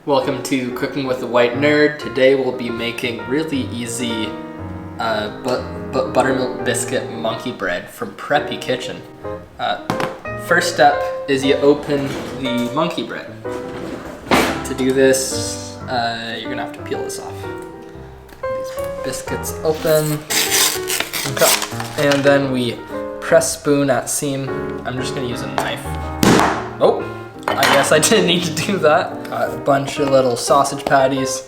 Welcome to Cooking with the White Nerd. Today we'll be making really easy buttermilk biscuit monkey bread from Preppy Kitchen. First step is you open the monkey bread. To do this, you're gonna have to peel this off. These biscuits open, okay. And then we press spoon at seam. I'm just gonna use a knife. Oh, I guess I didn't need to do that. Got a bunch of little sausage patties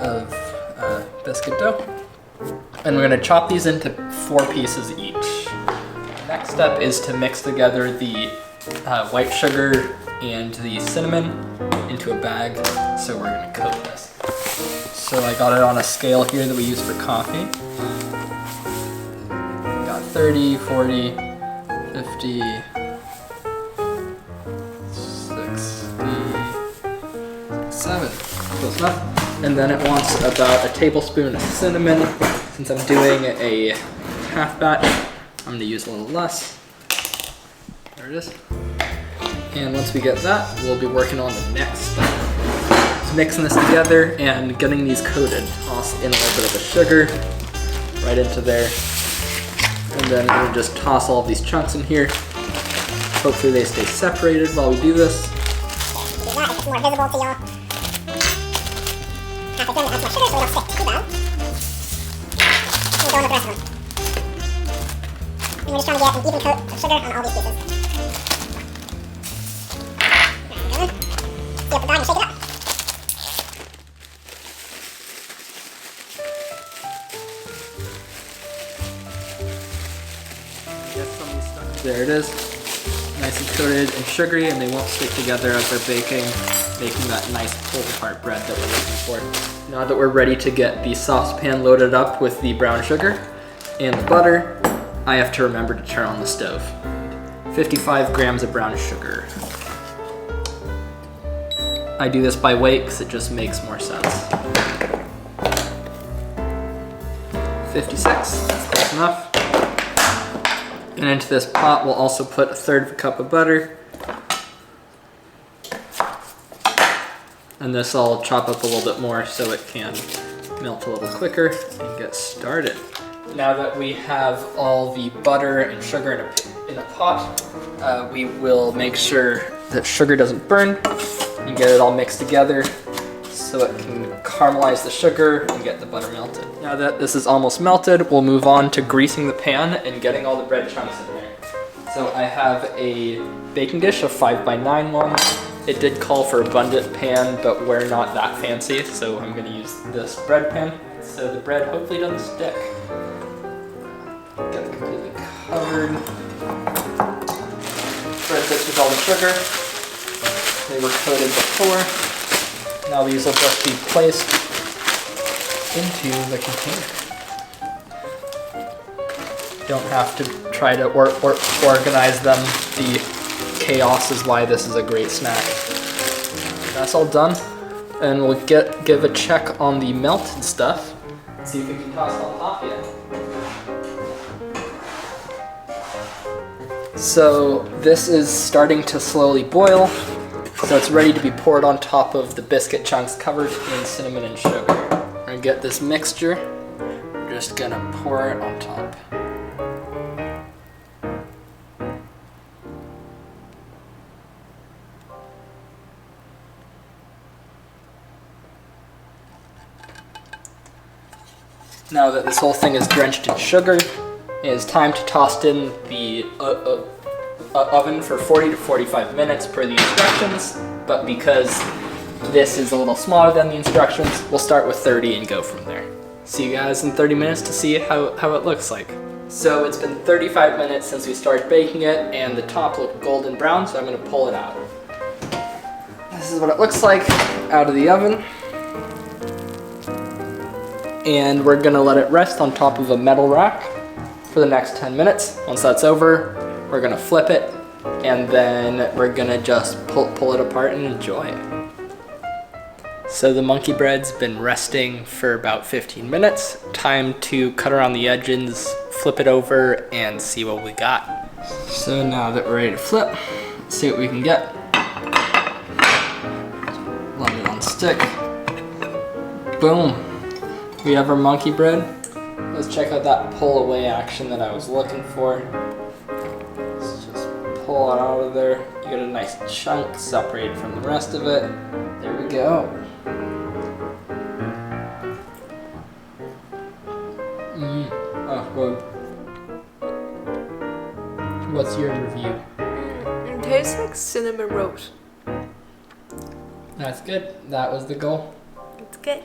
of biscuit dough. And we're gonna chop these into 4 pieces each. Next step is to mix together the white sugar and the cinnamon into a bag. So we're gonna coat this. So I got it on a scale here that we use for coffee. Got 30, 40, 50, 7, close enough. And then it wants about a tablespoon of cinnamon. Since I'm doing a half batch, I'm gonna use a little less. There it is. And once we get that, we'll be working on the next step. Just mixing this together and getting these coated. Toss in a little bit of the sugar right into there. And then we'll just toss all of these chunks in here. Hopefully they stay separated while we do this. It's more visible to y'all. Half a add some sugar so they don't stick too bad. And go in with the rest of them. And we're just trying to get an even coat of sugar on all these pieces. There we go. See up the bag and shake it up. There it is. Nice and coated and sugary, and they won't stick together as they're baking, making that nice pulled-apart bread that we're looking for. Now that we're ready to get the saucepan loaded up with the brown sugar and the butter, I have to remember to turn on the stove. 55 grams of brown sugar. I do this by weight because it just makes more sense. 56, that's close enough. And into this pot, we'll also put 1/3 cup of butter. And this I'll chop up a little bit more so it can melt a little quicker and get started. Now that we have all the butter and sugar in a pot, we will make sure that sugar doesn't burn and get it all mixed together so it can caramelize the sugar and get the butter melted. Now that this is almost melted, we'll move on to greasing the pan and getting all the bread chunks in there. So I have a baking dish, a 5x9 one. It did call for abundant pan, but we're not that fancy, so I'm gonna use this bread pan so the bread hopefully doesn't stick. Get it completely covered. Bread bits with all the sugar. They were coated before. Now these will just be placed into the container. Don't have to try to organize them. The chaos is why this is a great snack. That's all done. And we'll give a check on the melted stuff. See if we can toss it on top yet. So this is starting to slowly boil. So it's ready to be poured on top of the biscuit chunks covered in cinnamon and sugar. We're gonna get this mixture. We're just gonna pour it on top. Now that this whole thing is drenched in sugar, it is time to toss in the oven for 40 to 45 minutes per the instructions, but because this is a little smaller than the instructions, we'll start with 30 and go from there. See you guys in 30 minutes to see how it looks like. So it's been 35 minutes since we started baking it, and the top looked golden brown, so I'm gonna pull it out. This is what it looks like out of the oven. And we're gonna let it rest on top of a metal rack for the next 10 minutes. Once that's over, we're gonna flip it, and then we're gonna just pull it apart and enjoy it. So the monkey bread's been resting for about 15 minutes. Time to cut around the edges, flip it over, and see what we got. So now that we're ready to flip, let's see what we can get. Let it on stick. Boom. We have our monkey bread. Let's check out that pull away action that I was looking for. Let's just pull it out of there. You get a nice chunk separated from the rest of it. There we go. Oh, good. What's your review? It tastes like cinnamon rolls. That's good. That was the goal. It's good.